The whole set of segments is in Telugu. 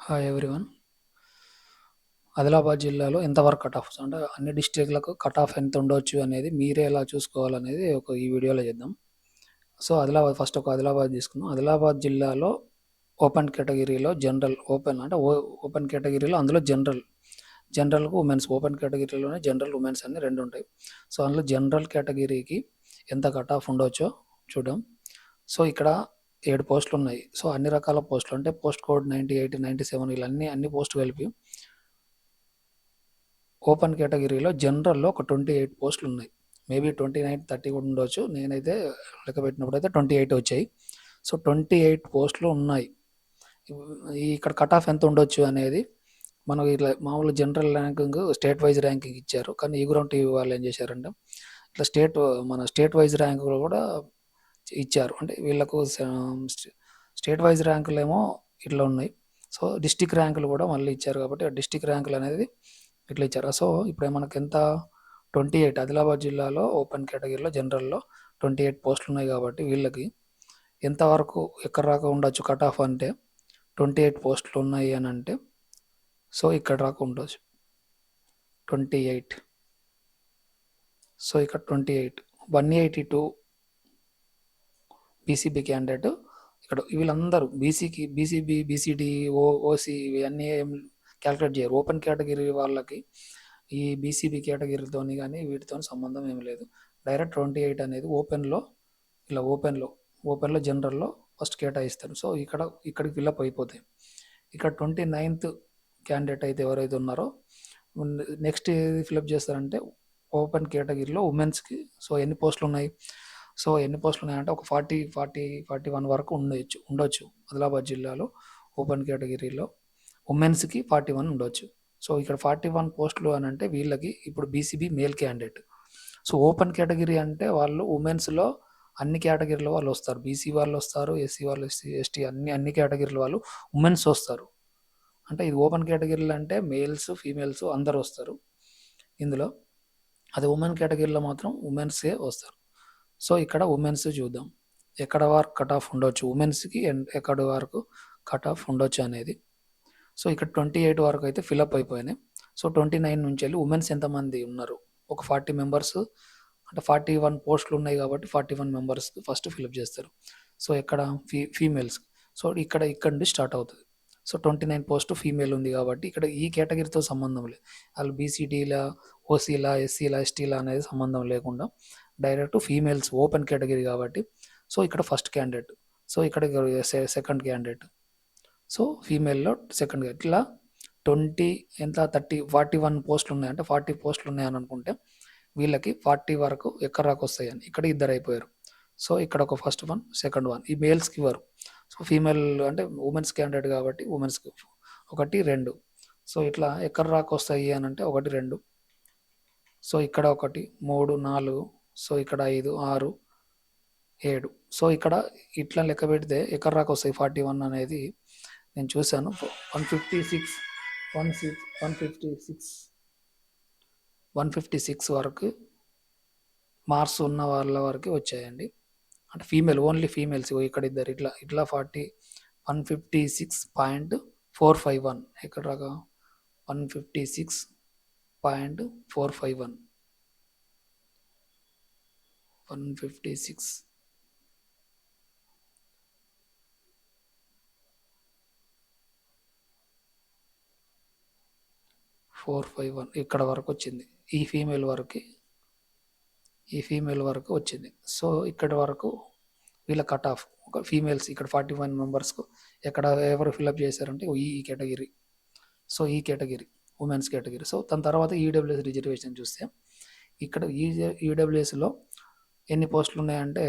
Hi everyone. ఆదిలాబాద్ జిల్లాలో ఎంతవరకు కట్ ఆఫ్స్ అంటే అన్ని డిస్ట్రిక్ట్లకు కట్ ఆఫ్ ఎంత ఉండొచ్చు అనేది మీరే ఎలా చూసుకోవాలనేది ఈ వీడియోలో చేద్దాం. సో ఆదిలాబాద్ తీసుకుందాం. ఆదిలాబాద్ జిల్లాలో ఓపెన్ కేటగిరీలో జనరల్ ఓపెన్ అంటే ఓపెన్ కేటగిరీలో అందులో జనరల్కు ఉమెన్స్ ఓపెన్ కేటగిరీలోనే జనరల్ ఉమెన్స్ అన్ని రెండు ఉంటాయి. సో అందులో జనరల్ కేటగిరీకి ఎంత కట్ ఆఫ్ ఉండొచ్చో చూద్దాం. సో ఇక్కడ 7 పోస్టులు ఉన్నాయి. సో అన్ని రకాల పోస్టులు అంటే పోస్ట్ కోడ్ 98, 97 ఇలా అన్ని పోస్టులు కలిపి ఓపెన్ కేటగిరీలో జనరల్‌లో ఒక 28 పోస్టులు ఉన్నాయి. మేబీ 29, 30 కూడా ఉండొచ్చు. నేనైతే లెక్క పెట్టినప్పుడైతే 28 వచ్చాయి. సో 28 పోస్టులు ఉన్నాయి. ఇక్కడ కట్ ఆఫ్ ఎంత ఉండొచ్చు అనేది మనం ఇట్లా మామూలు general ranking state wise ranking ఇచ్చారు. కానీ ఈగురం టీవీ వాళ్ళు ఏం చేశారంటే ఇట్లా మన స్టేట్ వైజ్ ర్యాంకులు కూడా ఇచ్చారు. అంటే వీళ్ళకు స్టేట్ వైజ్ ర్యాంకులేమో ఇట్లా ఉన్నాయి. సో డిస్టిక్ ర్యాంకులు కూడా మళ్ళీ ఇచ్చారు కాబట్టి ఆ డిస్టిక్ ర్యాంకులు అనేది ఇట్లా ఇచ్చారు. సో ఇప్పుడు మనకి ఎంత 28 ఆదిలాబాద్ జిల్లాలో ఓపెన్ కేటగిరీలో జనరల్లో 28 పోస్టులు ఉన్నాయి కాబట్టి వీళ్ళకి ఎంతవరకు ఎక్కడ రాక ఉండొచ్చు కట్ ఆఫ్ అంటే 28 పోస్టులు ఉన్నాయి అని అంటే సో ఇక్కడ రాక ఉండొచ్చు 28. సో ఇక్కడ 28 182 బీసీబీ క్యాండిడేట్ ఇక్కడ వీళ్ళందరూ బీసీబీ బీసీడీ ఓసీ ఇవన్నీ క్యాలిక్యులేట్ చేయరు. ఓపెన్ కేటగిరీ వాళ్ళకి ఈ బీసీబీ కేటగిరీతోని కానీ వీటితో సంబంధం ఏమి లేదు. డైరెక్ట్ 28 అనేది ఓపెన్లో జనరల్లో ఫస్ట్ కేటాయిస్తారు. సో ఇక్కడికి ఫిల్అప్ అయిపోతాయి. ఇక్కడ 29th క్యాండిడేట్ అయితే ఎవరైతే ఉన్నారో నెక్స్ట్ ఏది ఫిల్అప్ చేస్తారంటే ఓపెన్ కేటగిరీలో ఉమెన్స్కి. సో ఎన్ని పోస్టులు ఉన్నాయి? సో ఎన్ని పోస్టులు ఉన్నాయంటే ఒక 41 వరకు ఉండొచ్చు ఆదిలాబాద్ జిల్లాలో ఓపెన్ కేటగిరీలో ఉమెన్స్కి 41 ఉండొచ్చు. సో ఇక్కడ 41 పోస్టులు అని అంటే వీళ్ళకి ఇప్పుడు BCB male candidate. So open category అంటే వాళ్ళు ఉమెన్స్లో అన్ని కేటగిరీల వాళ్ళు వస్తారు. బీసీ వాళ్ళు వస్తారు, ఎస్సీ వాళ్ళు, ఎస్టీ అన్ని కేటగిరీల వాళ్ళు ఉమెన్స్ వస్తారు. అంటే ఇది ఓపెన్ కేటగిరీలు అంటే మేల్స్ ఫీమేల్స్ అందరు వస్తారు ఇందులో. అది ఉమెన్ కేటగిరీలో మాత్రం ఉమెన్సే వస్తారు. సో ఇక్కడ ఉమెన్స్ చూద్దాం ఎక్కడ వరకు కట్ ఆఫ్ ఉండొచ్చు, ఉమెన్స్కి ఎక్కడి వరకు కట్ ఆఫ్ ఉండొచ్చు అనేది. సో ఇక్కడ 28 వరకు అయితే ఫిల్అప్ అయిపోయినాయి. సో 29 నుంచి వెళ్ళి ఉమెన్స్ ఎంతమంది ఉన్నారు? ఒక 40 మెంబర్స్ అంటే 41 పోస్టులు ఉన్నాయి కాబట్టి 41 మెంబర్స్ ఫస్ట్ ఫిల్అప్ చేస్తారు. సో ఎక్కడ ఫీమేల్స్. సో ఇక్కడ నుండి స్టార్ట్ అవుతుంది. సో 29 పోస్ట్ ఫీమేల్ ఉంది కాబట్టి ఇక్కడ ఈ కేటగిరీతో సంబంధం లేదు. వాళ్ళు బీసీడీలా, ఓసీలా, ఎస్సీలా, ఎస్టీలా అనేది సంబంధం లేకుండా డైరెక్ట్ ఫీమేల్స్ ఓపెన్ కేటగిరీ కాబట్టి సో ఇక్కడ ఫస్ట్ క్యాండిడేట్. సో ఇక్కడ సెకండ్ క్యాండిడేట్. సో ఫీమేల్లో సెకండ్ ఇట్లా 41 పోస్టులు ఉన్నాయి అంటే 40 పోస్టులు ఉన్నాయని అనుకుంటే వీళ్ళకి 40 వరకు ఎక్కడ రాకు వస్తాయని ఇక్కడ ఇద్దరు అయిపోయారు. సో ఇక్కడ ఒక ఫస్ట్ వన్, సెకండ్ వన్. ఈ మేల్స్కి ఇవ్వరు. సో ఫీమేల్ అంటే ఉమెన్స్ క్యాండిడేట్ కాబట్టి ఉమెన్స్కి 1, 2. సో ఇట్లా ఎక్కడ రాకు వస్తాయి అని అంటే 1, 2. సో ఇక్కడ 1, 3, 4. సో ఇక్కడ 5, 6, 7. సో ఇక్కడ ఇట్లా లెక్క పెడితే ఎక్కడ రాకు వస్తాయి 41 అనేది నేను చూశాను. 156 వరకు మార్క్స్ ఉన్న వాళ్ళ వరకు వచ్చాయండి. అంటే ఫీమేల్ ఓన్లీ ఫీమేల్స్ ఇక్కడ ఇద్దరు ఇట్లా 156.451 ఎక్కడ రాగా 156.451 156.451 ఇక్కడ వరకు వచ్చింది. ఈ ఫీమేల్ వరకు వచ్చింది. సో ఇక్కడ వరకు వీళ్ళ కట్ ఆఫ్ ఒక ఫీమేల్స్ ఇక్కడ 41 మెంబర్స్కు ఎక్కడ ఎవరు ఫిల్అప్ చేశారంటే ఈ కేటగిరీ. సో ఈ కేటగిరీ ఉమెన్స్ కేటగిరీ. సో దాని తర్వాత ఈడబ్ల్యూఎస్ రిజర్వేషన్ చూస్తే ఇక్కడ ఈడబ్ల్యూఎస్లో ఎన్ని పోస్టులు ఉన్నాయంటే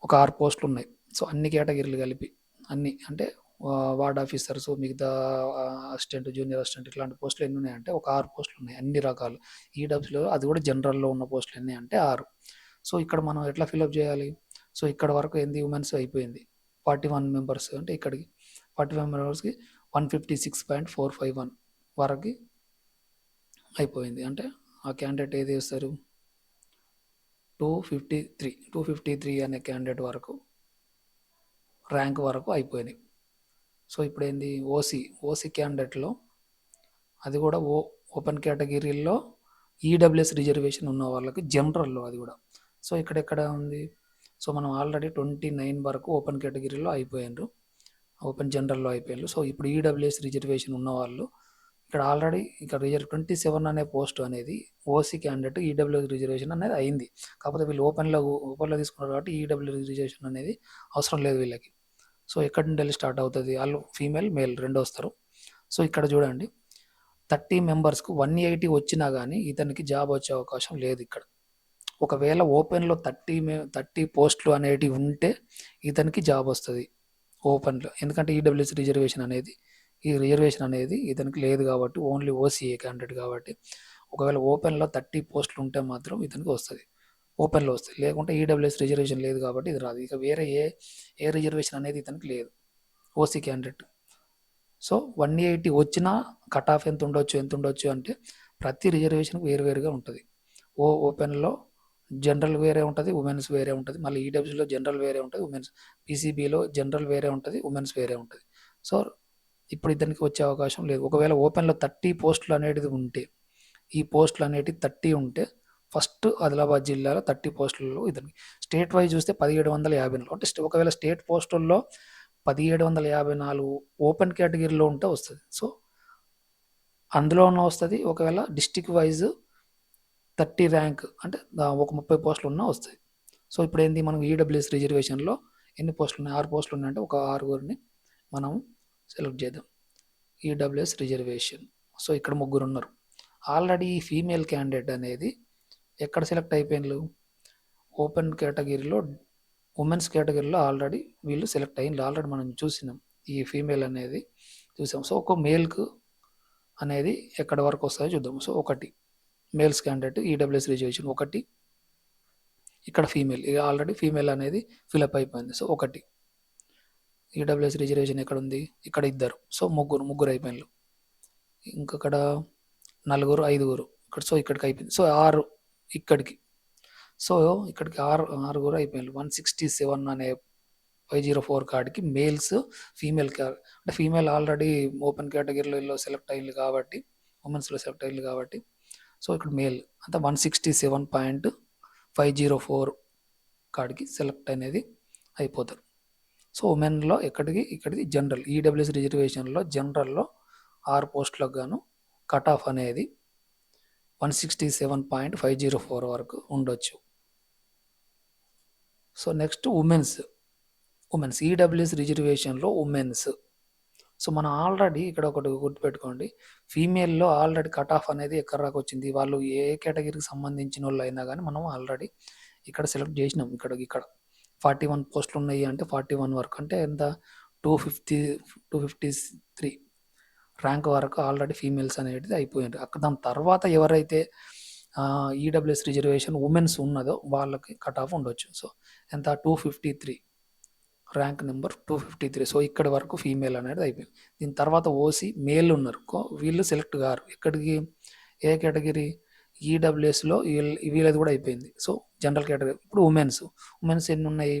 ఒక 6 పోస్టులు ఉన్నాయి. సో అన్ని కేటగిరీలు కలిపి అన్ని అంటే వార్డ్ ఆఫీసర్స్, మిగతా అసిస్టెంట్, జూనియర్ అసిస్టెంట్ ఇట్లాంటి పోస్టులు ఎన్ని ఉన్నాయంటే ఒక 6 పోస్టులు ఉన్నాయి అన్ని రకాలు. ఈడబ్ల్యూలో అది కూడా జనరల్లో ఉన్న పోస్టులు ఎన్ని అంటే 6. సో ఇక్కడ మనం ఎట్లా ఫిల్అప్ చేయాలి? సో ఇక్కడ వరకు ఉమెన్స్ అయిపోయింది 41 మెంబర్స్ అంటే ఇక్కడికి 45 మెంబర్స్కి 156.451 వరకు అయిపోయింది. అంటే ఆ క్యాండిడేట్ ఏది వస్తారు 253 అనే క్యాండిడేట్ వరకు ర్యాంక్ వరకు అయిపోయినాయి. సో ఇప్పుడు ఏంది ఓసీ క్యాండిడేట్లో అది కూడా ఓపెన్ కేటగిరీలో ఈడబ్ల్యూఎస్ రిజర్వేషన్ ఉన్న వాళ్ళకి జనరల్లో అది కూడా. సో ఇక్కడెక్కడ ఉంది? సో మనం ఆల్రెడీ 29 వరకు ఓపెన్ కేటగిరీలో అయిపోయారు, ఓపెన్ జనరల్లో అయిపోయారు. సో ఇప్పుడు ఈడబ్ల్యూఎస్ రిజర్వేషన్ ఉన్న వాళ్ళు ఇక్కడ ఆల్రెడీ ఇక్కడ 27 అనే పోస్ట్ అనేది ఓసీ క్యాండిడేట్ ఈడబ్ల్యూఎస్ రిజర్వేషన్ అనేది అయింది. కాకపోతే వీళ్ళు ఓపెన్లో తీసుకున్నారు కాబట్టి ఈడబ్ల్యూఎస్ రిజర్వేషన్ అనేది అవసరం లేదు వీళ్ళకి. సో ఎక్కడి నుండి వెళ్ళి స్టార్ట్ అవుతుంది? వాళ్ళు ఫీమేల్ మేల్ రెండు వస్తారు. సో ఇక్కడ చూడండి 30 మెంబర్స్కు 180 వచ్చినా కానీ ఇతనికి జాబ్ వచ్చే అవకాశం లేదు ఇక్కడ. ఒకవేళ ఓపెన్లో 30 పోస్టులు అనేటివి ఉంటే ఇతనికి జాబ్ వస్తుంది ఓపెన్లో. ఎందుకంటే ఈడబ్ల్యూఎస్ రిజర్వేషన్ అనేది ఇతనికి లేదు కాబట్టి, ఓన్లీ ఓసీఏ క్యాండిడేట్ కాబట్టి. ఒకవేళ ఓపెన్లో 30 పోస్టులు ఉంటే మాత్రం ఇతనికి వస్తుంది, ఓపెన్లో వస్తుంది. లేకుంటే ఈడబ్ల్యూఎస్ రిజర్వేషన్ లేదు కాబట్టి ఇది రాదు. ఇక వేరే ఏ రిజర్వేషన్ అనేది ఇతనికి లేదు ఓసీ క్యాండిడేట్. సో 180 వచ్చినా కట్ ఆఫ్ ఎంత ఉండొచ్చు అంటే ప్రతి రిజర్వేషన్కి వేరువేరుగా ఉంటుంది. ఓపెన్లో జనరల్ వేరే ఉంటుంది, ఉమెన్స్ వేరే ఉంటుంది. మళ్ళీ ఈడబ్ల్యూలో జనరల్ వేరే ఉంటుంది, ఉమెన్స్. పీసీబీలో జనరల్ వేరే ఉంటుంది, ఉమెన్స్ వేరే ఉంటుంది. సో ఇప్పుడు ఇతనికి వచ్చే అవకాశం లేదు. ఒకవేళ ఓపెన్లో 30 పోస్టులు అనేది ఉంటే, ఈ పోస్టులు అనేటివి 30 ఉంటే ఫస్ట్ ఆదిలాబాద్ జిల్లాలో 30 పోస్టులలో ఇతనికి. స్టేట్ వైజ్ చూస్తే 1754 అంటే ఒకవేళ స్టేట్ పోస్టుల్లో 1754 ఓపెన్ కేటగిరీలో ఉంటే వస్తుంది. సో అందులోనే వస్తుంది. ఒకవేళ డిస్టిక్ వైజ్ 30 ర్యాంక్ అంటే ఒక 30 పోస్టులు ఉన్నా వస్తాయి. సో ఇప్పుడు ఏంది, మనం ఈడబ్ల్యూఎస్ రిజర్వేషన్లో ఎన్ని పోస్టులు ఉన్నాయి? 6 పోస్టులు ఉన్నాయంటే ఒక 6గురిని మనం సెలెక్ట్ చేద్దాం. EWS reservation. సో ఇక్కడ 3 ఉన్నారు. ఆల్రెడీ ఈ ఫీమేల్ క్యాండిడేట్ అనేది ఎక్కడ సెలెక్ట్ అయిపోయినారు? ఓపెన్ కేటగిరీలో, ఉమెన్స్ కేటగిరీలో ఆల్రెడీ వీళ్ళు సెలెక్ట్ అయ్యింది. ఆల్రెడీ మనం చూసినాం ఈ ఫీమేల్ అనేది చూసాం. సో ఒక మేల్కు అనేది ఎక్కడి వరకు వస్తుందో చూద్దాం. సో ఒకటి మేల్స్ క్యాండిడేట్ ఈడబ్ల్యూఎస్ రిజర్వేషన్ ఒకటి, ఇక్కడ ఫీమేల్ ఆల్రెడీ ఫీమేల్ అనేది ఫిలప్ అయిపోయింది. సో ఒకటి ఈడబ్ల్యూఎస్ రిజర్వేషన్ ఎక్కడ ఉంది? ఇక్కడ 2. సో ముగ్గురు అయిపోయినారు. ఇంకొకడ 4, 5 ఇక్కడ. సో ఇక్కడికి అయిపోయింది. సో 6 ఇక్కడికి. సో ఇక్కడికి 6 అయిపోయినారు. 167 అనే 504 కార్డుకి మేల్స్, ఫీమేల్ అంటే ఫీమేల్ ఆల్రెడీ ఓపెన్ కేటగిరీలో సెలెక్ట్ అయ్యింది కాబట్టి, ఉమెన్స్లో సెలెక్ట్ అయ్యింది కాబట్టి. సో ఇక్కడ మేల్ అంతా 167.504 కార్డుకి సెలెక్ట్ అనేది అయిపోతారు. సో ఉమెన్లో ఇక్కడికి జనరల్ ఈడబ్ల్యూఎస్ రిజర్వేషన్లో జనరల్లో 6 పోస్టులకు గాను కట్ ఆఫ్ అనేది 167.504 వరకు ఉండొచ్చు. సో నెక్స్ట్ ఉమెన్స్ ఈడబ్ల్యూఎస్ రిజర్వేషన్లో ఉమెన్స్. సో మనం ఆల్రెడీ ఇక్కడ ఒకటి గుర్తుపెట్టుకోండి, ఫీమేల్లో ఆల్రెడీ కట్ ఆఫ్ అనేది ఎక్కడ దాకా వచ్చింది, వాళ్ళు ఏ కేటగిరీకి సంబంధించిన వాళ్ళు అయినా కానీ మనం ఆల్రెడీ ఇక్కడ సెలెక్ట్ చేసినాం. ఇక్కడ 41 పోస్టులు ఉన్నాయి అంటే 41 వరకు అంటే ఎంత, 253 ర్యాంక్ వరకు ఆల్రెడీ ఫీమేల్స్ అనేది అయిపోయింది. అక్కడ దాని తర్వాత ఎవరైతే ఈడబ్ల్యూఎస్ రిజర్వేషన్ ఉమెన్స్ ఉన్నదో వాళ్ళకి కట్ ఆఫ్ ఉండొచ్చు. సో ఎంత, 253 ర్యాంక్ నెంబర్ 253. సో ఇక్కడ వరకు ఫీమేల్ అనేది అయిపోయింది. దీని తర్వాత ఓసీ మేల్ ఉన్నారు, వీళ్ళు సెలెక్ట్ గారు. ఎక్కడికి, ఏ కేటగిరీ? ఈడబ్ల్యూఎస్లో వీళ్ళది కూడా అయిపోయింది. So general category. ఇప్పుడు ఉమెన్స్ ఎన్ని ఉన్నాయి?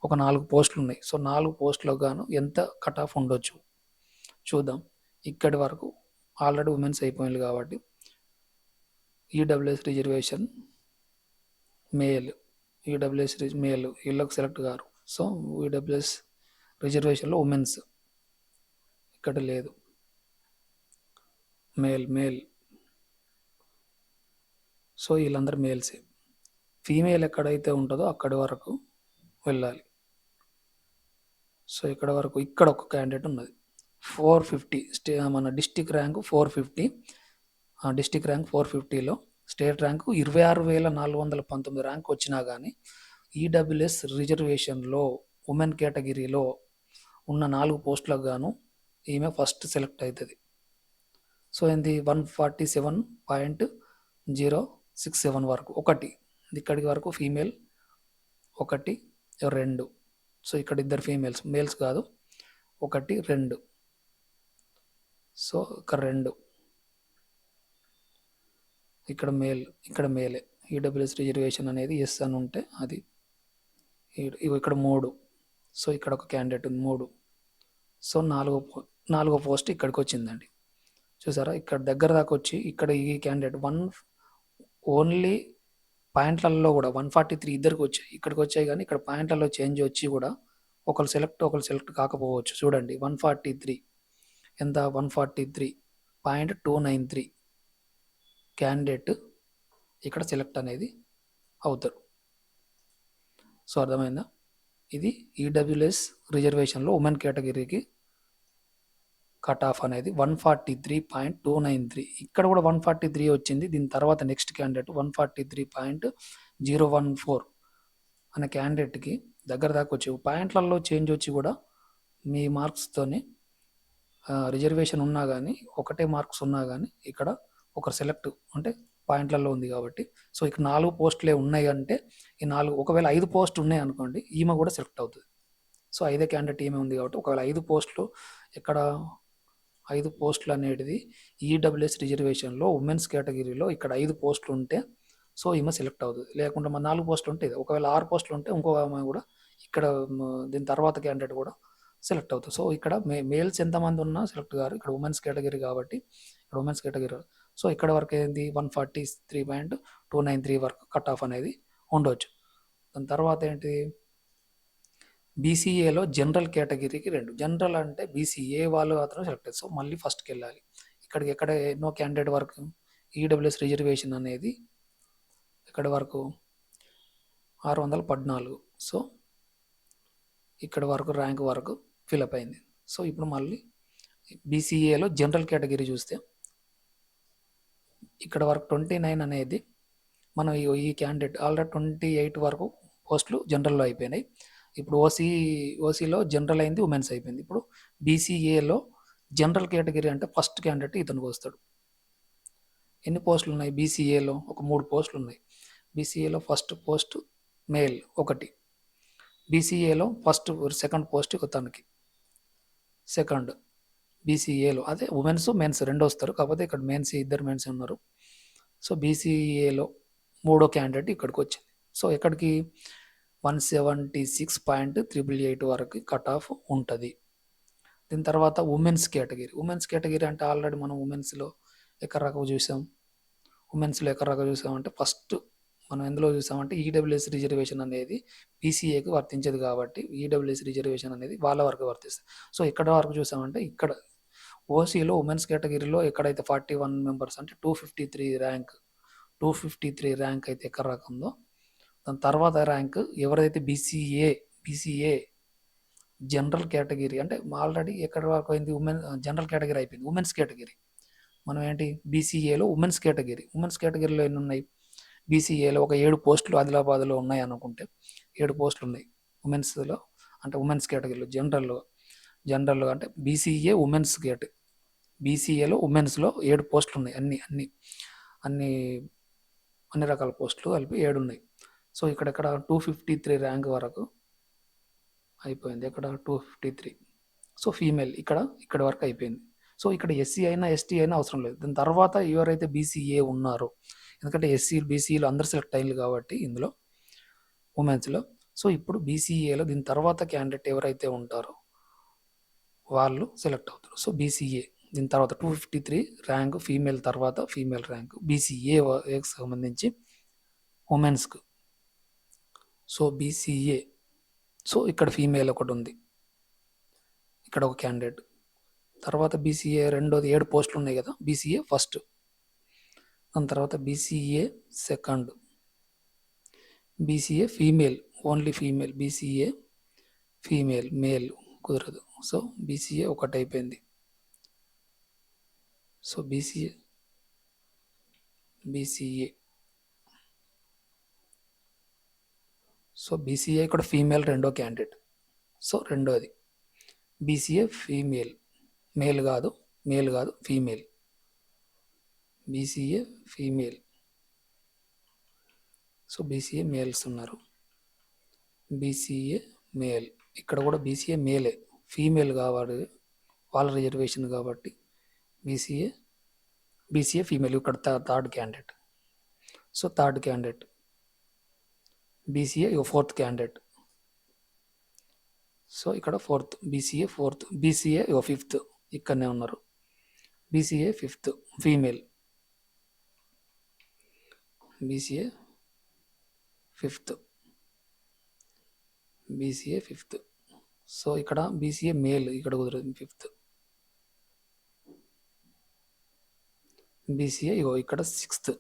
ఒక 4 పోస్టులు ఉన్నాయి. సో 4 పోస్టులకు గాను ఎంత కట్ ఆఫ్ ఉండొచ్చు చూద్దాం. ఇక్కడి వరకు ఆల్రెడీ ఉమెన్స్ అయిపోయింది కాబట్టి ఈడబ్ల్యూఎస్ రిజర్వేషన్ మేల్, వీళ్ళకి సెలెక్ట్ గారు. సో ఈడబ్ల్యూఎస్ రిజర్వేషన్లో ఉమెన్స్ ఇక్కడ లేదు, మేల్. సో వీళ్ళందరూ మేల్సే. ఫీమేల్ ఎక్కడైతే ఉంటుందో అక్కడి వరకు వెళ్ళాలి. సో ఇక్కడ వరకు ఇక్కడ ఒక క్యాండిడేట్ ఉన్నది 450, మన డిస్టిక్ ర్యాంకు 450, డిస్టిక్ ర్యాంక్ 450లో స్టేట్ ర్యాంకు 26,419 ర్యాంక్ వచ్చినా కానీ ఈడబ్ల్యూఎస్ రిజర్వేషన్లో ఉమెన్ కేటగిరీలో ఉన్న 4 పోస్టులకు గాను ఈమె ఫస్ట్ సెలెక్ట్ అవుతుంది. సో ఏంది 147.067 వరకు ఒకటి, ఇక్కడికి వరకు ఫీమేల్ 1, 2. సో ఇక్కడ 2 ఫీమేల్స్, మేల్స్ కాదు, 1, 2. సో ఇక్కడ 2 ఇక్కడ మేలే. ఈడబ్ల్యూఎస్ రిజర్వేషన్ అనేది ఎస్ అని ఉంటే అది ఇక్కడ 3. సో ఇక్కడ ఒక క్యాండిడేట్ ఉంది 3. సో నాలుగో పోస్ట్ ఇక్కడికి వచ్చిందండి. చూసారా, ఇక్కడ దగ్గర దాకా వచ్చి ఇక్కడ ఈ క్యాండిడేట్ ఓన్లీ పాయింట్లలో కూడా 143 ఇద్దరికి వచ్చాయి, ఇక్కడికి వచ్చాయి, కానీ ఇక్కడ పాయింట్లలో చేంజ్ వచ్చి కూడా ఒకరు సెలెక్ట్ కాకపోవచ్చు. చూడండి 143 ఎంత, 143.293 క్యాండిడేట్ ఇక్కడ సెలెక్ట్ అనేది అవుతారు. సో అర్థమైందా? ఇది ఈడబ్ల్యూఎస్ రిజర్వేషన్లో ఉమెన్ కేటగిరీకి కట్ ఆఫ్ అనేది 143.293. ఇక్కడ కూడా 143 వచ్చింది. దీని తర్వాత నెక్స్ట్ క్యాండిడేట్ 143.014 అనే క్యాండిడేట్కి దగ్గర దాకా వచ్చి పాయింట్లలో చేంజ్ వచ్చి కూడా మీ మార్క్స్తోనే రిజర్వేషన్ ఉన్నా కానీ, ఒకటే మార్క్స్ ఉన్నా కానీ ఇక్కడ ఒకరు సెలెక్ట్ అంటే పాయింట్లలో ఉంది కాబట్టి, సో ఇక్కడ 4 పోస్టులే ఉన్నాయి అంటే ఈ 4, ఒకవేళ 5 పోస్టులు ఉన్నాయి అనుకోండి, ఈమె కూడా సెలెక్ట్ అవుతుంది. సో 5 క్యాండిడేట్ ఈమె ఉంది కాబట్టి ఒకవేళ 5 పోస్టులు ఇక్కడ 5 పోస్టులు అనేది ఈడబ్ల్యూఎస్ రిజర్వేషన్లో ఉమెన్స్ కేటగిరీలో ఇక్కడ 5 పోస్టులు ఉంటే సో ఈమె సెలెక్ట్ అవుతుంది. లేకుంటే మన 4 పోస్టులు ఉంటే ఒకవేళ 6 పోస్టులు ఉంటే ఇంకొక ఆమె కూడా ఇక్కడ దీని తర్వాత క్యాండిడేట్ కూడా సెలెక్ట్ అవుతుంది. సో ఇక్కడ మేల్స్ ఎంతమంది ఉన్నా సెలెక్ట్ గారు, ఇక్కడ ఉమెన్స్ కేటగిరీ కాబట్టి ఇక్కడ ఉమెన్స్ కేటగిరీ. సో ఇక్కడ వరకు ఏంది 143.293 వరకు కట్ ఆఫ్ అనేది ఉండవచ్చు. దాని తర్వాత ఏంటి, బీసీఏలో జనరల్ కేటగిరీకి 2. జనరల్ అంటే బీసీఏ వాళ్ళు మాత్రం సెలెక్ట్ అవుతుంది. సో మళ్ళీ ఫస్ట్కి వెళ్ళాలి. ఇక్కడికి ఎక్కడ ఎన్నో క్యాండిడేట్ వరకు ఈడబ్ల్యూఎస్ రిజర్వేషన్ అనేది ఎక్కడి వరకు 614. సో ఇక్కడ వరకు ర్యాంక్ వరకు ఫిలప్ అయింది. సో ఇప్పుడు మళ్ళీ బీసీఏలో జనరల్ కేటగిరీ చూస్తే ఇక్కడ వరకు 29 అనేది మనం ఈ క్యాండిడేట్ ఆల్రెడీ 28 వరకు పోస్టులు జనరల్లో అయిపోయినాయి. ఇప్పుడు ఓసీలో జనరల్ అయింది, ఉమెన్స్ అయిపోయింది. ఇప్పుడు బీసీఏలో జనరల్ కేటగిరీ అంటే ఫస్ట్ క్యాండిడేట్ ఇతనికి వస్తాడు. ఎన్ని పోస్టులు ఉన్నాయి బీసీఏలో? ఒక 3 పోస్టులు ఉన్నాయి. బీసీఏలో ఫస్ట్ పోస్ట్ మేల్ 1, బీసీఏలో సెకండ్ పోస్ట్ తనకి సెకండ్ బీసీఏలో. అదే ఉమెన్స్ మెన్స్ 2 వస్తారు, కాకపోతే ఇక్కడ మెన్స్ ఇద్దరు మెన్స్ ఉన్నారు. సో బీసీఏలో 3వ క్యాండిడేట్ ఇక్కడికి వచ్చింది. సో ఇక్కడికి 176.888 వరకు కట్ ఆఫ్ ఉంటుంది. దీని తర్వాత ఉమెన్స్ కేటగిరీ అంటే ఆల్రెడీ మనం ఉమెన్స్లో ఎక్కడ రకం చూసాం. అంటే ఫస్ట్ మనం ఎందులో చూసామంటే ఈడబ్ల్యూఎస్ రిజర్వేషన్ అనేది బీసీఏకి వర్తించేది కాబట్టి ఈడబ్ల్యూఎస్ రిజర్వేషన్ అనేది వాళ్ళ వరకు వర్తిస్తుంది. సో ఎక్కడ వరకు చూసామంటే ఇక్కడ ఓసీలో ఉమెన్స్ కేటగిరీలో ఎక్కడైతే 41 మెంబర్స్ అంటే 253 ర్యాంక్ అయితే ఎక్కడ రకందో, దాని తర్వాత ర్యాంక్ ఎవరైతే బీసీఏ జనరల్ కేటగిరీ అంటే ఆల్రెడీ ఎక్కడ వరకు అయింది, జనరల్ కేటగిరీ అయిపోయింది. ఉమెన్స్ కేటగిరీ మనం ఏంటి బీసీఏలో ఉమెన్స్ కేటగిరీలో ఎన్ని ఉన్నాయి, బీసీఏలో ఒక 7 పోస్టులు ఆదిలాబాద్లో ఉన్నాయి అనుకుంటే 7 పోస్టులు ఉన్నాయి ఉమెన్స్లో. అంటే ఉమెన్స్ కేటగిరీలో జనరల్ అంటే బీసీఏలో ఉమెన్స్లో 7 పోస్టులు ఉన్నాయి. అన్ని రకాల పోస్టులు కలిపి 7 ఉన్నాయి. సో ఇక్కడ 253 ర్యాంక్ వరకు అయిపోయింది. ఇక్కడ 253. సో ఫీమేల్ ఇక్కడ వరకు అయిపోయింది. సో ఇక్కడ ఎస్సీ అయినా ఎస్టీ అయినా అవసరం లేదు. దాని తర్వాత ఎవరైతే బీసీఏ ఉన్నారో, ఎందుకంటే బీసీలు అందరు సెలెక్ట్ అయ్యారు కాబట్టి ఇందులో ఉమెన్స్లో. సో ఇప్పుడు బీసీఏలో దీని తర్వాత క్యాండిడేట్ ఎవరైతే ఉంటారో వాళ్ళు సెలెక్ట్ అవుతారు. సో బీసీఏ దీని తర్వాత 253 ర్యాంక్ ఫీమేల్ తర్వాత ఫీమేల్ ర్యాంక్ బీసీఏకి సంబంధించి ఉమెన్స్కు. సో బీసీఏ, సో ఇక్కడ ఫీమేల్ ఒకటి ఉంది, ఇక్కడ ఒక క్యాండిడేట్. తర్వాత బీసీఏ రెండోది 7 పోస్టులు ఉన్నాయి కదా, బీసీఏ ఫస్ట్, దాని తర్వాత BCA second, BCA female only female, BCA female male కుదరదు. సో బీసీఏ ఒకటి అయిపోయింది. సో బీసీఏ ఇక్కడ ఫీమేల్ రెండో క్యాండిడేట్. సో రెండోది బీసీఏ ఫీమేల్, మేల్ కాదు female, BCA female. So BCA males ఉన్నారు, బీసీఏ మేల్. ఇక్కడ కూడా బీసీఏ మేలే, ఫీమేల్ కావాలి వాళ్ళ రిజర్వేషన్ కాబట్టి బీసీఏ ఫీమేల్. ఇక్కడ third candidate. So third candidate BCA 4th candidate. So ఇక్కడ fourth, BCA fourth, BCA fifth, ఇక్కడనే ఉన్నారు. BCA fifth female, BCA fifth, BCA fifth. So ఇక్కడ బీసీఏ మేల్ ఇక్కడ కుదరదు, ఫిఫ్త్. బీసీఏ ఇక్కడ సిక్స్త్.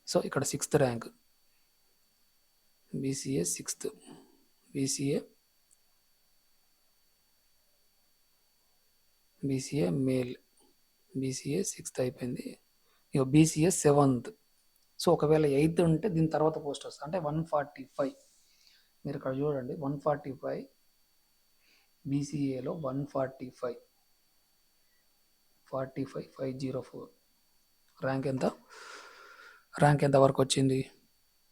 సో ఇక్కడ sixth rank, BCA sixth, BCA male, BCA sixth అయిపోయింది. BCA seventh. సో ఒకవేళ ఎయిత్ ఉంటే దీని తర్వాత పోస్ట్ వస్తుంది, అంటే 145. మీరు ఇక్కడ చూడండి 145, బీసీఏలో 145, 504. ర్యాంక్ ఎంత? ర్యాంక్ ఎంత వరకు వచ్చింది?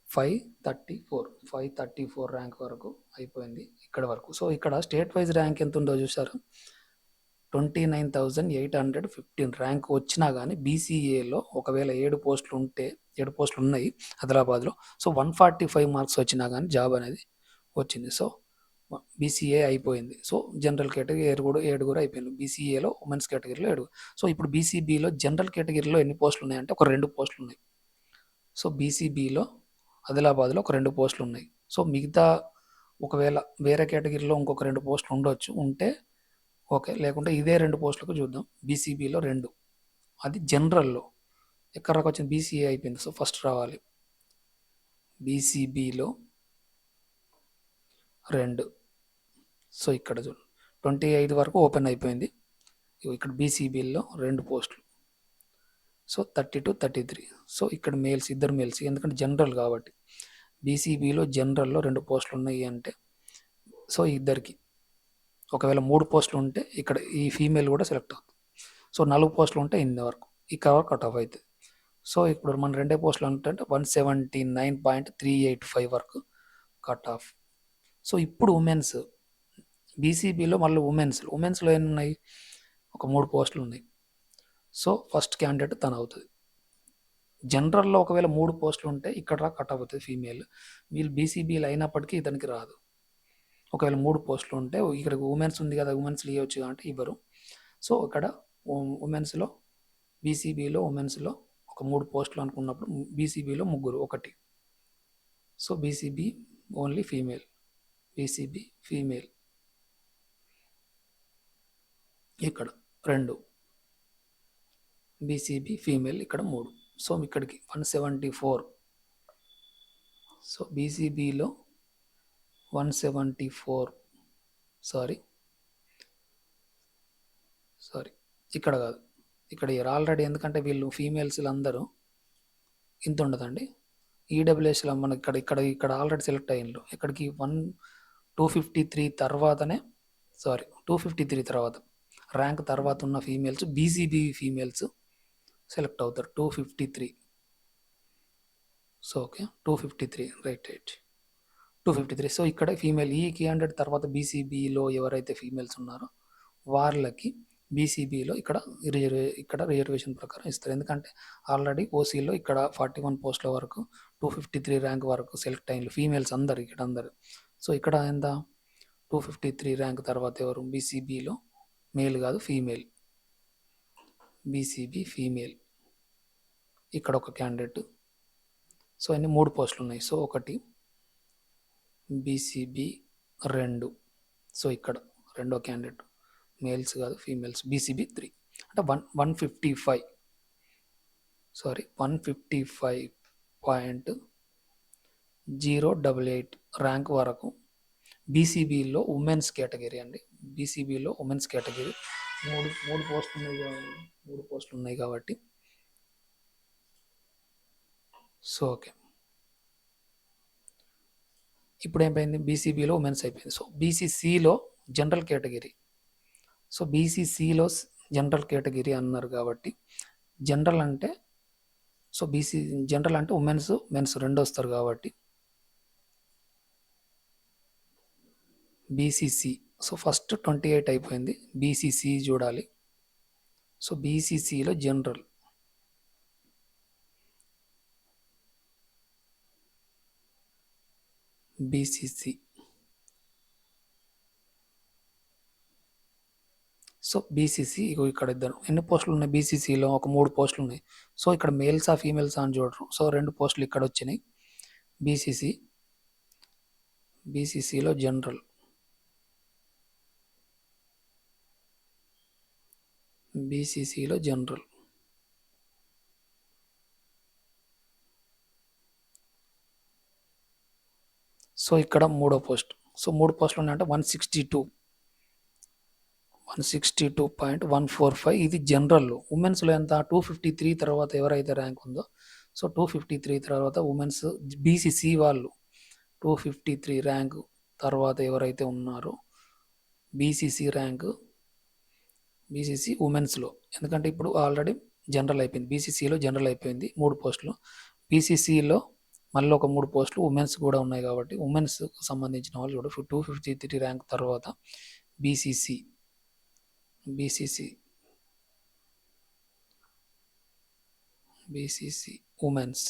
534 ర్యాంక్ వరకు అయిపోయింది ఇక్కడ వరకు. సో ఇక్కడ స్టేట్ వైజ్ ర్యాంక్ ఎంత ఉందో చూసారు, 29,815 ర్యాంక్ వచ్చినా కానీ బీసీఏలో ఒకవేళ 7 పోస్టులు ఉన్నాయి ఆదిలాబాద్లో. సో 145 మార్క్స్ వచ్చినా కానీ జాబ్ అనేది వచ్చింది. సో బీసీఏ అయిపోయింది. సో జనరల్ కేటగిరీ ఏడుగురు అయిపోయింది. బీసీఏలో ఉమెన్స్ కేటగిరీలో 7. సో ఇప్పుడు బీసీబీలో జనరల్ కేటగిరీలో ఎన్ని పోస్టులు ఉన్నాయంటే ఒక 2 పోస్టులు ఉన్నాయి. సో బీసీబీలో ఆదిలాబాద్లో ఒక 2 పోస్టులు ఉన్నాయి. సో మిగతా ఒకవేళ వేరే కేటగిరీలో ఇంకొక 2 పోస్టులు ఉండొచ్చు, ఉంటే ఓకే, లేకుంటే ఇదే 2 పోస్టులకు చూద్దాం. బీసీబీలో 2, అది జనరల్లో. ఎక్కడ దాకా వచ్చింది? బీసీఏ అయిపోయింది. సో ఫస్ట్ రావాలి, బీసీబీలో 2. సో ఇక్కడ చూడండి 25 వరకు ఓపెన్ అయిపోయింది. ఇక్కడ బీసీబీలో 2 పోస్టులు. సో 32, 33. సో ఇక్కడ మేల్స్, ఇద్దరు మేల్స్, ఎందుకంటే జనరల్ కాబట్టి. బీసీబీలో జనరల్లో 2 పోస్టులు ఉన్నాయి అంటే సో ఇద్దరికి, ఒకవేళ 3 పోస్టులు ఉంటే ఇక్కడ ఈ ఫీమేల్ కూడా సెలెక్ట్ అవుతుంది. సో 4 పోస్టులు ఉంటే ఇన్ని వరకు, ఇక్కడ వరకు కట్ ఆఫ్ అవుతుంది. సో ఇప్పుడు మన 2 పోస్టులు అంటే 179.385 వరకు కట్ ఆఫ్. సో ఇప్పుడు ఉమెన్స్, బీసీబీలో మళ్ళీ ఉమెన్స్లో ఎన్ని ఉన్నాయి? ఒక 3 పోస్టులు ఉన్నాయి. సో ఫస్ట్ క్యాండిడేట్ తను అవుతుంది. జనరల్లో ఒకవేళ 3 పోస్టులు ఉంటే ఇక్కడ కట్ అవుతుంది ఫీమేల్. వీళ్ళు బీసీబీలు అయినప్పటికీ ఇతనికి రాదు. ఒకవేళ 3 పోస్టులు ఉంటే ఇక్కడ ఉమెన్స్ ఉంది కదా, ఉమెన్స్లో ఇవ్వచ్చు కాబట్టి ఇవ్వరు. సో ఇక్కడ ఉమెన్స్లో, బీసీబీలో ఉమెన్స్లో ఒక 3 పోస్టులు అనుకున్నప్పుడు బీసీబీలో 3, 1. So BCB only female, BCB female ఇక్కడ 2, బీసీబీ ఫీమేల్ ఇక్కడ 3. సో ఇక్కడికి 174. సో బీసీబీలో 174, సారీ ఇక్కడ కాదు, ఇక్కడ ఆల్రెడీ, ఎందుకంటే వీళ్ళు ఫీమేల్స్లు అందరూ ఇంత ఉండదండి. ఈడబ్ల్యూఎస్లో మనకి ఇక్కడ ఆల్రెడీ సెలెక్ట్ అయ్యిండ్రు. ఇక్కడికి 253 తర్వాతనే, 253 తర్వాత ర్యాంక్ తర్వాత ఉన్న ఫీమేల్స్, బీసీబీ ఫీమేల్స్ సెలెక్ట్ అవుతారు. 253. So okay, 253, right 253. సో ఇక్కడ ఫీమేల్, ఈ క్యాండిడేట్ తర్వాత బీసీబీలో ఎవరైతే ఫీమేల్స్ ఉన్నారో వాళ్ళకి బీసీబీలో ఇక్కడ రిజర్వేషన్ ప్రకారం ఇస్తారు. ఎందుకంటే ఆల్రెడీ ఓసీలో ఇక్కడ 41 పోస్టుల వరకు 253 ర్యాంక్ వరకు సెలెక్ట్ అయిన ఫీమేల్స్ అందరు ఇక్కడ అందరు. సో ఇక్కడ ఎంత? 253 ర్యాంక్ తర్వాత ఎవరు? బీసీబీలో మేల్ కాదు, ఫీమేల్, బీసీబీ ఫీమేల్ ఇక్కడ ఒక క్యాండిడేట్. సో అన్ని 3 పోస్టులు ఉన్నాయి. So 1, BCB 2. సో ఇక్కడ రెండో క్యాండిడేట్, మేల్స్ కాదు ఫీమేల్స్, బీసీబీ 3. అంటే 155.088 ర్యాంక్ వరకు బీసీబీలో ఉమెన్స్ కేటగిరీ అండి. బీసీబీలో ఉమెన్స్ కేటగిరీ 3 పోస్టులు ఉన్నాయి కాబట్టి. సో ఓకే, ఇప్పుడు ఏమైంది? బీసీబీలో ఉమెన్స్ అయిపోయింది. సో బీసీసీలో జనరల్ కేటగిరీ. సో బీసీసీలో జనరల్ కేటగిరీ అన్నారు కాబట్టి జనరల్ అంటే, సో జనరల్ అంటే ఉమెన్స్ మెన్స్ 2 వస్తారు కాబట్టి బీసీసీ. సో ఫస్ట్ 28 అయిపోయింది, బీసీసీ చూడాలి. సో బీసీసీలో జనరల్, బీసీసీ సో బీసీసీ ఇగో ఇక్కడ ఇద్దరు ఎన్ని పోస్టులు ఉన్నాయి బీసీసీలో ఒక 3 పోస్టులు ఉన్నాయి. సో ఇక్కడ మేల్సా ఫీమేల్సా అని చూడరు. సో 2 పోస్టులు ఇక్కడ వచ్చినాయి. బీసీసీ బీసీసీలో జనరల్ బీసీసీలో జనరల్ సో ఇక్కడ 3వ పోస్ట్. సో 3 పోస్టులు ఉన్నాయంటే 162.145 ఇది జనరల్. ఉమెన్స్లో ఎంత 253 తర్వాత ఎవరైతే ర్యాంక్ ఉందో సో 253 తర్వాత ఉమెన్స్ బీసీసీ వాళ్ళు 253 ర్యాంక్ తర్వాత ఎవరైతే ఉన్నారో బీసీసీ ర్యాంక్ బీసీసీ ఉమెన్స్లో, ఎందుకంటే ఇప్పుడు ఆల్రెడీ జనరల్ అయిపోయింది. బీసీసీలో జనరల్ అయిపోయింది 3 పోస్టులు. బీసీసీలో మళ్ళీ ఒక 3 పోస్టులు ఉమెన్స్ కూడా ఉన్నాయి కాబట్టి ఉమెన్స్కు సంబంధించిన వాళ్ళు కూడా 253 ర్యాంక్ తర్వాత BCC BCC BCC womens.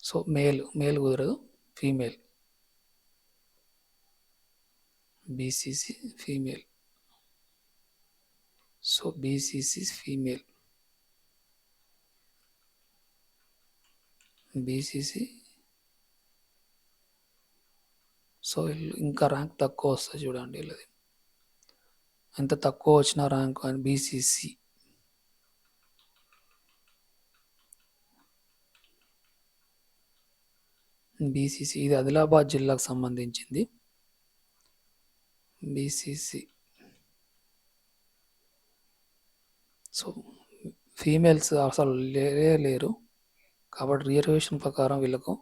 So male కుదరదు, female BCC female. So BCC female BCC. So ఇంకా ర్యాంక్ తక్కువ వస్తుంది చూడండి వీళ్ళది ఎంత తక్కువ వచ్చిన ర్యాంక్ అని బీసీసీ బీసీసీ ఇది ఆదిలాబాద్ జిల్లాకు సంబంధించింది. బీసీసీ సో ఫీమేల్స్ అసలు లేరు కాబట్టి రిజర్వేషన్ ప్రకారం వీళ్ళకు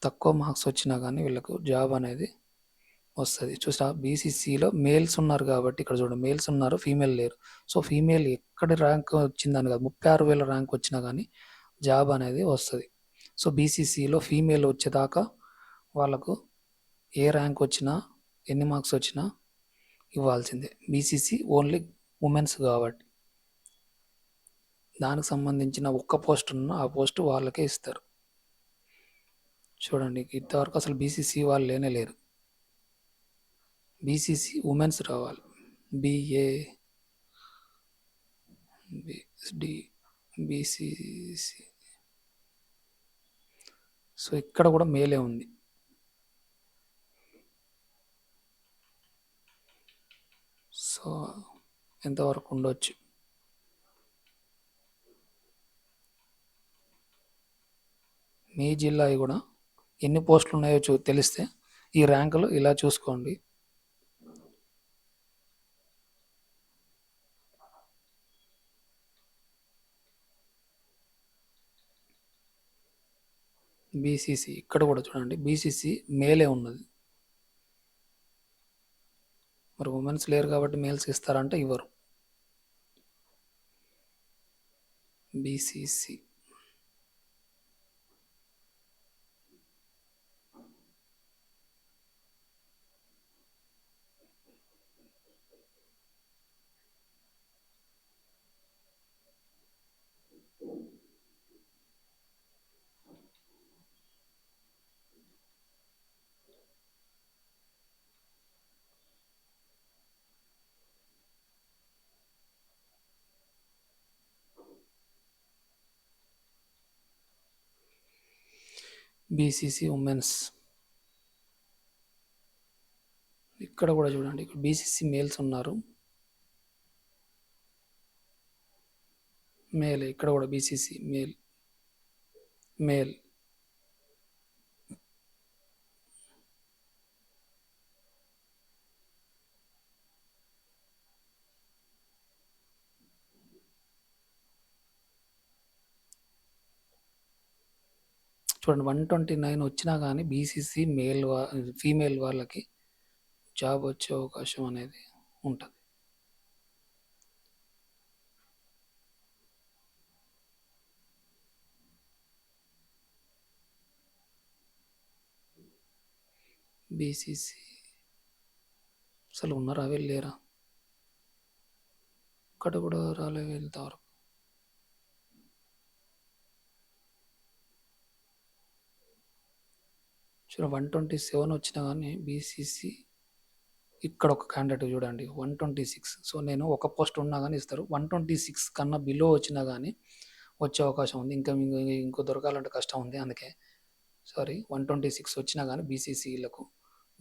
తక్కువ మార్క్స్ వచ్చినా కానీ వీళ్ళకు జాబ్ అనేది వస్తుంది. చూసా బీసీసీలో మేల్స్ ఉన్నారు కాబట్టి ఇక్కడ చూడండి మేల్స్ ఉన్నారు, ఫీమేల్ లేరు. సో ఫీమేల్ ఎక్కడ ర్యాంక్ వచ్చిందని కాదు 36,000 ర్యాంక్ వచ్చినా కానీ జాబ్ అనేది వస్తుంది. సో బీసీసీలో ఫీమేల్ వచ్చేదాకా వాళ్ళకు ఏ ర్యాంక్ వచ్చినా ఎన్ని మార్క్స్ వచ్చినా ఇవ్వాల్సిందే. బీసీసీ ఓన్లీ ఉమెన్స్ కాబట్టి దానికి సంబంధించిన ఒక్క పోస్ట్ ఉన్న ఆ పోస్ట్ వాళ్ళకే ఇస్తారు. చూడండి ఇంతవరకు అసలు బీసీసీ వాళ్ళు లేనే లేరు. బీసీసీ ఉమెన్స్ రావాలి. బిఏ బిడి బీసీసీ. సో ఇక్కడ కూడా మేలే ఉంది. సో ఎంతవరకు ఉండొచ్చు మీ జిల్లా కూడా ఎన్ని పోస్టులు ఉన్నాయో తెలిస్తే ఈ ర్యాంకులు ఇలా చూసుకోండి. బీసీసీ ఇక్కడ కూడా చూడండి బీసీసీ మేలే ఉన్నది. మరి ఉమెన్స్ లేరు కాబట్టి మేల్స్ ఇస్తారంటే ఇవ్వరు. బీసీసీ బీసీసీ ఉమెన్స్ ఇక్కడ కూడా చూడండి ఇక్కడ బీసీసీ మేల్స్ ఉన్నారు. మేల్ ఇక్కడ కూడా బీసీసీ మేల్ చూడండి 129 వచ్చినా కానీ బీసీసీ ఫీమేల్ వాళ్ళకి జాబ్ వచ్చే అవకాశం అనేది ఉంటుంది. బీసీసీ అసలు ఉన్నారా వెళ్ళారా ఇక్కడ కూడా రాలే వెళ్తారు. చూడండి 127 వచ్చినా కానీ బీసీసీ ఇక్కడ ఒక క్యాండిడేట్ చూడండి 126. సో నేను ఒక పోస్ట్ ఉన్నా కానీ ఇస్తారు. 126 కన్నా బిలో వచ్చినా కానీ వచ్చే అవకాశం ఉంది. ఇంకో దొరకాలంటే కష్టం ఉంది. అందుకే 126 వచ్చినా కానీ బీసీసీలకు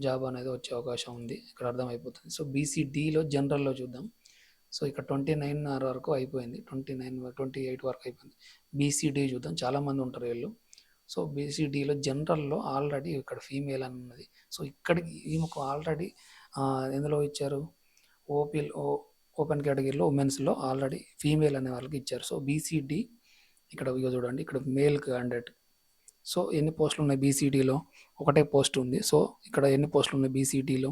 జాబ్ అనేది వచ్చే అవకాశం ఉంది. ఇక్కడ అర్థమైపోతుంది. సో బీసీడీలో జనరల్లో చూద్దాం. సో ఇక్కడ 29 వరకు అయిపోయింది. 28 వరకు అయిపోయింది. బీసీడీ చూద్దాం. చాలామంది ఉంటారు వీళ్ళు. సో బీసీడీలో జనరల్లో ఆల్రెడీ ఇక్కడ ఫీమేల్ అని ఉన్నది. సో ఇక్కడికి ఈమెకు ఆల్రెడీ ఎందులో ఇచ్చారు, ఓపెన్ కేటగిరీలో ఉమెన్స్లో ఆల్రెడీ ఫీమేల్ అనే వాళ్ళకి ఇచ్చారు. సో బీసీడీ ఇక్కడ చూడండి, ఇక్కడ మేల్ క్యాండిడేట్. సో ఎన్ని పోస్టులు ఉన్నాయి బీసీడీలో? ఒకటే పోస్ట్ ఉంది. సో ఇక్కడ ఎన్ని పోస్టులు ఉన్నాయి బీసీడీలో?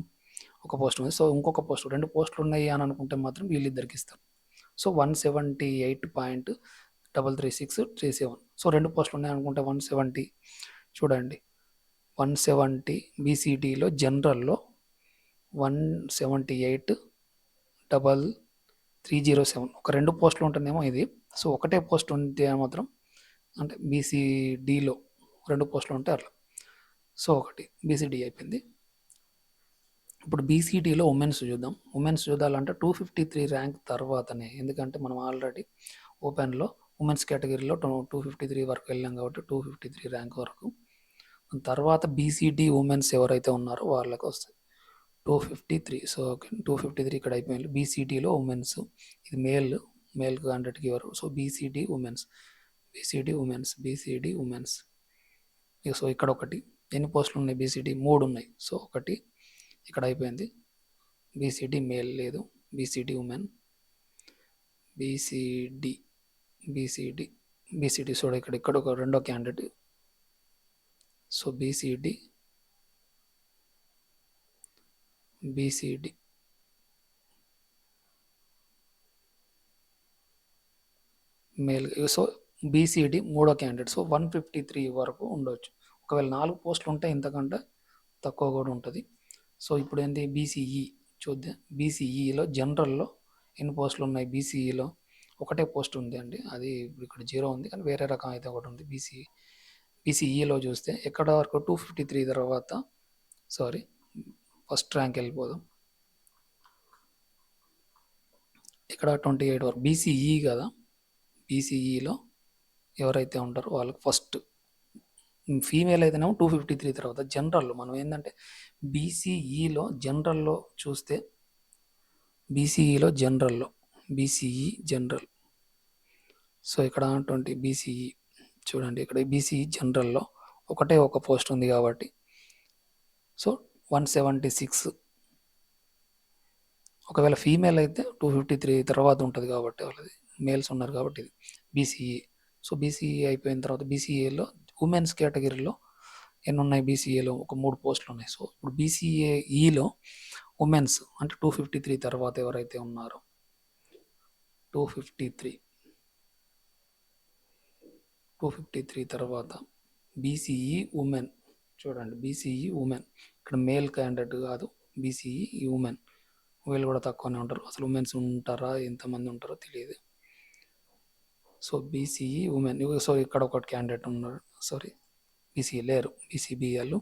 ఒక పోస్ట్ ఉంది. సో ఇంకొక పోస్ట్, 2 పోస్టులు ఉన్నాయి అని అనుకుంటే మాత్రం వీళ్ళిద్దరికి ఇస్తారు. సో 178.33637. సో 2 పోస్టులు ఉన్నాయి అనుకుంటే 170. చూడండి 170 బీసీడీలో, జనరల్లో 178.307. ఒక 2 పోస్టులు ఉంటేనేమో ఇది. సో ఒకటే పోస్ట్ ఉంటే మాత్రం, అంటే బీసీడీలో 2 పోస్టులు ఉంటే అట్లా. సో ఒకటి బీసీడీ అయిపోయింది. ఇప్పుడు బీసీడీలో ఉమెన్స్ చూద్దాం. ఉమెన్స్ చూడాలంటే 253 ర్యాంక్ తర్వాతనే, ఎందుకంటే మనం ఆల్రెడీ ఓపెన్లో ఉమెన్స్ కేటగిరీలో 253 వరకు వెళ్ళాం కాబట్టి 253 ర్యాంక్ వరకు. తర్వాత బీసీడీ ఉమెన్స్ ఎవరైతే ఉన్నారో వాళ్ళకి వస్తుంది 253. సో ఓకే, 253 ఇక్కడ అయిపోయింది. బీసీడీలో ఉమెన్స్, ఇది మేల్ క్యాండిడేట్కి ఎవరు? So BCD women's. సో ఇక్కడ ఒకటి. ఎన్ని పోస్టులు ఉన్నాయి బీసీడీ? 3 ఉన్నాయి. సో ఒకటి ఇక్కడ అయిపోయింది. బీసీడీ మేల్ లేదు, బీసీడీ ఉమెన్. బీసీడీ చూడ ఇక్కడ ఒక రెండో candidate. So BCD male. So BCD మూడో క్యాండిడేట్. సో 153 వరకు ఉండవచ్చు. ఒకవేళ 4 పోస్టులు ఉంటే ఇంతకంటే తక్కువ కూడా ఉంటుంది. సో ఇప్పుడు ఏంటి, బీసీఈ చూద్దాం. బీసీఈలో జనరల్లో ఎన్ని పోస్టులు ఉన్నాయి? బీసీఈలో ఒకటే పోస్ట్ ఉంది అండి, అది ఇక్కడ 0 ఉంది, కానీ వేరే రకం అయితే ఒకటి ఉంది. బీసీఈలో చూస్తే ఎక్కడ వరకు? 253 తర్వాత, ఫస్ట్ ర్యాంక్ వెళ్ళిపోదాం. ఇక్కడ 28 వరకు బీసీఈ కదా. బీసీఈలో ఎవరైతే ఉంటారో వాళ్ళకి ఫస్ట్ ఫీమేల్ అయితేనేమో 253 తర్వాత. జనరల్లో మనం ఏంటంటే బీసీఈలో జనరల్లో చూస్తే, బీసీఈ జనరల్. సో ఇక్కడ 20 బీసీఈ చూడండి, ఇక్కడ బీసీఈ జనరల్లో ఒకటే ఒక పోస్ట్ ఉంది కాబట్టి సో 176. ఒకవేళ ఫీమేల్ అయితే 253 తర్వాత ఉంటుంది కాబట్టి వాళ్ళది, మేల్స్ ఉన్నారు కాబట్టి ఇది బీసీఈ. సో బీసీఈ అయిపోయిన తర్వాత బీసీఏలో ఉమెన్స్ కేటగిరీలో ఎన్ని ఉన్నాయి? బీసీఏలో ఒక 3 పోస్టులు ఉన్నాయి. సో ఇప్పుడు బీసీఏఈలో ఉమెన్స్ అంటే 253 తర్వాత ఎవరైతే ఉన్నారో 253 తర్వాత బీసీఈ ఉమెన్. చూడండి బీసీఈ ఉమెన్, ఇక్కడ మేల్ క్యాండిడేట్ కాదు, బీసీఈ ఉమెన్. వీళ్ళు కూడా తక్కువనే ఉంటారు. అసలు ఉమెన్స్ ఉంటారా, ఎంతమంది ఉంటారో తెలియదు. So BCE women. సో ఇక్కడ ఒకటి క్యాండిడేట్ ఉన్నారు, బీసీఈ లేరు, బీసీబీఎల్.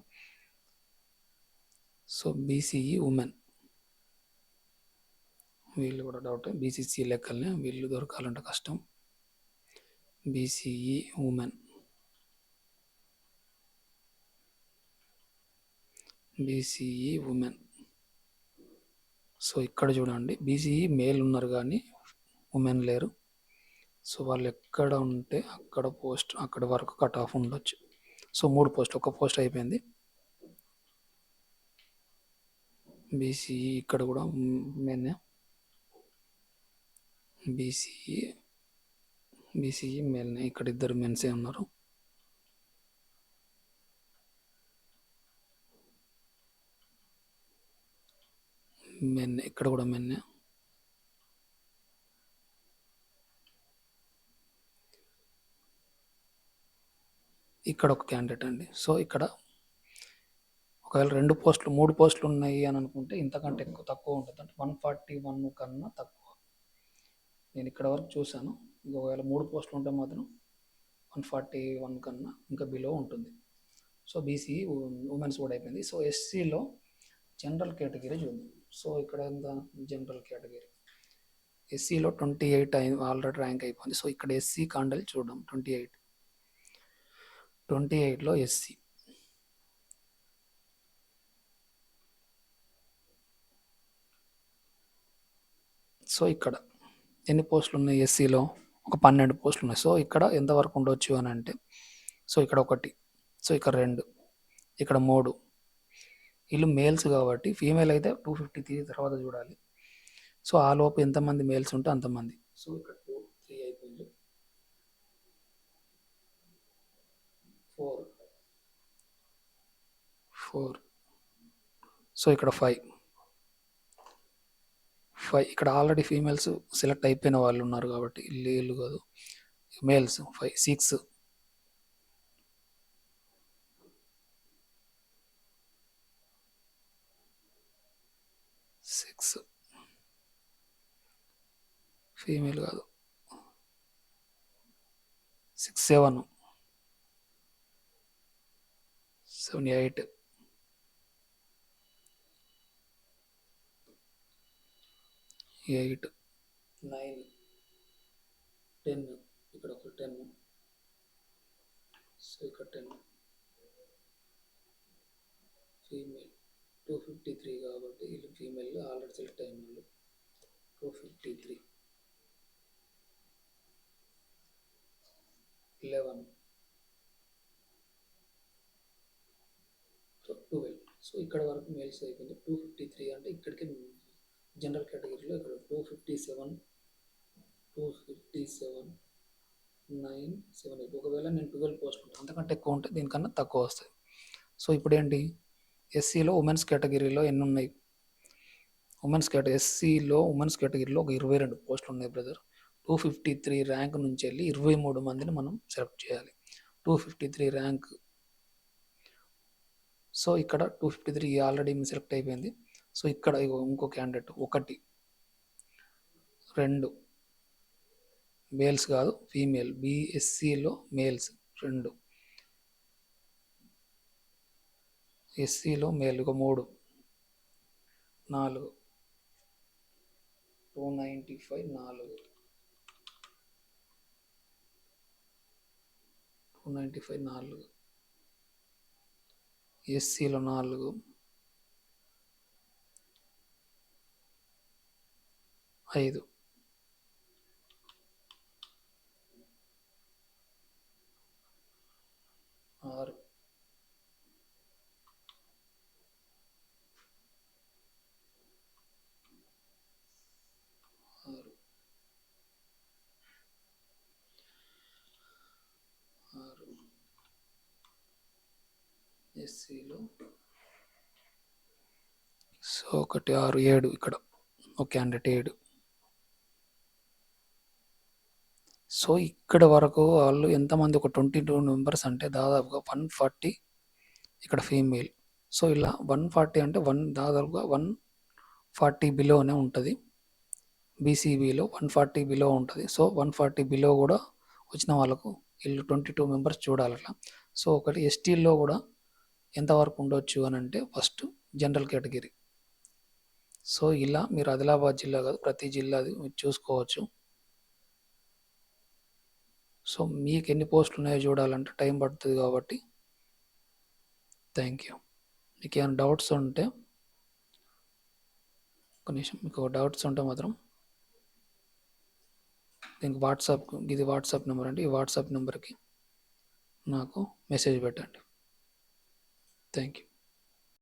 సో బీసీఈ ఉమెన్, వీళ్ళు కూడా డౌట్. బీసీసీ లెక్కల్ని వీళ్ళు దొరకాలంటే కష్టం. బీసీఈ ఉమెన్, సో ఇక్కడ చూడండి బీసీఈ మేల్ ఉన్నారు కానీ ఉమెన్ లేరు. సో వాళ్ళు ఎక్కడ ఉంటే అక్కడ పోస్ట్, అక్కడ వరకు కట్ ఆఫ్ ఉండొచ్చు. సో 3 పోస్ట్, ఒక పోస్ట్ అయిపోయింది. బీసీఈ ఇక్కడ కూడా మెన్. బీసీఈ మెల్నే, ఇక్కడ 2 మెన్సే ఉన్నారు. మెన్, ఇక్కడ కూడా మెన్నే. ఇక్కడ ఒక క్యాండిడేట్ అండి. సో ఇక్కడ ఒకవేళ 2 పోస్టులు 3 పోస్టులు ఉన్నాయి అని అనుకుంటే ఇంతకంటే తక్కువ ఉంటుంది, అంటే 141 కన్నా తక్కువ. నేను ఇక్కడ వరకు చూశాను. ఒకవేళ 3 పోస్టులు ఉంటే మాత్రం 141 కన్నా ఇంకా బిలో ఉంటుంది. సో బీసీఈ ఉమెన్స్ కూడా అయిపోయింది. సో ఎస్సీలో జనరల్ కేటగిరీ చూద్దాం. సో ఇక్కడ ఎంత జనరల్ కేటగిరీ ఎస్సీలో 28 ఆల్రెడీ ర్యాంక్ అయిపోయింది. సో ఇక్కడ ఎస్సీ కాండల్ చూద్దాం. 28లో ఎస్సీ సో ఇక్కడ ఎన్ని పోస్టులు ఉన్నాయి ఎస్సీలో? ఒక 12 పోస్టులు ఉన్నాయి. సో ఇక్కడ ఎంతవరకు ఉండొచ్చు అని అంటే, సో ఇక్కడ 1, సో ఇక్కడ 2, ఇక్కడ 3. వీళ్ళు మేల్స్ కాబట్టి ఫీమేల్ అయితే 253 తర్వాత చూడాలి. సో ఆ లోపు ఎంతమంది మేల్స్ ఉంటే అంతమంది. సో ఇక్కడ 2, 3 అయిపోయింది. 4. సో ఇక్కడ 5. ఇక్కడ ఆల్రెడీ ఫీమేల్స్ సెలెక్ట్ అయిపోయిన వాళ్ళు ఉన్నారు కాబట్టి వీళ్ళు కాదు, మేల్స్ 5, 6. ఫీమేల్ కాదు 6, 7, 8, 9, 10. ఇక్కడ ఒక 10. సో ఇక్కడ 10 ఫీమేల్ 253 కాబట్టి వీళ్ళు ఫీమేల్ ఆల్రెడీ సెలెక్ట్ అయిన వాళ్ళు 253. 11, సో 12. సో ఇక్కడ వరకు మేల్స్ అయిపోయింది. 253 అంటే ఇక్కడికి జనరల్ కేటగిరీలో ఇక్కడ 257, 9, 7, 8. ఒకవేళ నేను 12 పోస్ట్ ఉంటాను, అంతకంటే ఎక్కువ ఉంటే దీనికన్నా తక్కువ వస్తాయి. సో ఇప్పుడు ఏంటి, ఎస్సీలో ఉమెన్స్ కేటగిరీలో ఎన్ని ఉన్నాయి? ఎస్సీలో ఉమెన్స్ కేటగిరీలో ఒక 22 పోస్టులు ఉన్నాయి బ్రదర్. 253 ర్యాంక్ నుంచి వెళ్ళి 23 మందిని మనం సెలెక్ట్ చేయాలి. 253 ర్యాంక్. సో ఇక్కడ 253 ఆల్రెడీ సెలెక్ట్ అయిపోయింది. సో ఇక్కడ ఇంకో క్యాండిడేట్ 1, 2 మేల్స్ కాదు ఫీమేల్. బిఎస్సిలో మేల్స్ 2, ఎస్సీలో మేల్ ఒక 3, 4, 295, 4, 295, 4, ఎస్సీలో 4, 5, 6, 6 ఎస్సీలో. సో 1, 6, 7 ఇక్కడ ఒక క్యాండిడేట్ 7. సో ఇక్కడ వరకు వాళ్ళు ఎంతమంది? ఒక 22 మెంబర్స్ అంటే దాదాపుగా 140 ఇక్కడ ఫీమేల్. సో ఇలా 140 అంటే దాదాపుగా 140 బిలోనే ఉంటుంది. బీసీబీలో 140 బిలో ఉంటుంది. సో 140 బిలో కూడా వచ్చిన వాళ్ళకు వీళ్ళు 22 మెంబర్స్ చూడాలట్లా. సో ఒకటి ఎస్టీల్లో కూడా ఎంతవరకు ఉండొచ్చు అని అంటే, ఫస్ట్ జనరల్ కేటగిరీ. సో ఇలా మీరు ఆదిలాబాద్ జిల్లా కాదు, ప్రతి జిల్లాది మీరు చూసుకోవచ్చు. సో మీకు ఎన్ని పోస్టులు ఉన్నాయో చూడాలంటే టైం పడుతుంది కాబట్టి. Thank you. మీకు ఏమైనా డౌట్స్ ఉంటే, ఒక నిమిషం, మీకు డౌట్స్ ఉంటే మాత్రం దీనికి ఇది వాట్సాప్ నెంబర్ అండి. ఈ వాట్సాప్ నెంబర్కి నాకు మెసేజ్ పెట్టండి. Thank you.